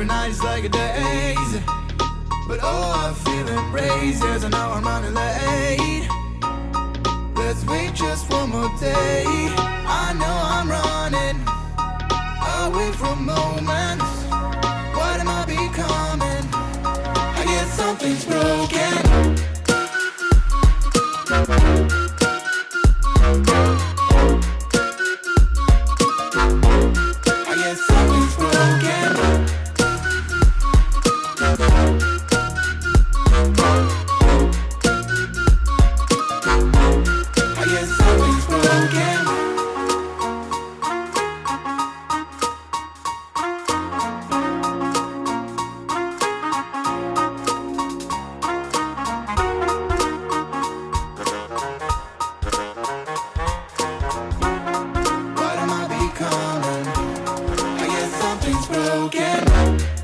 every night is like a daze. But oh, I feel embraced as I know I'm running late. Let's wait just one more day. I know I'm running away from moments. What am I becoming? I guess something's broken. I guess something's broken. I guess something's broken. What am I becoming? I guess something's broken.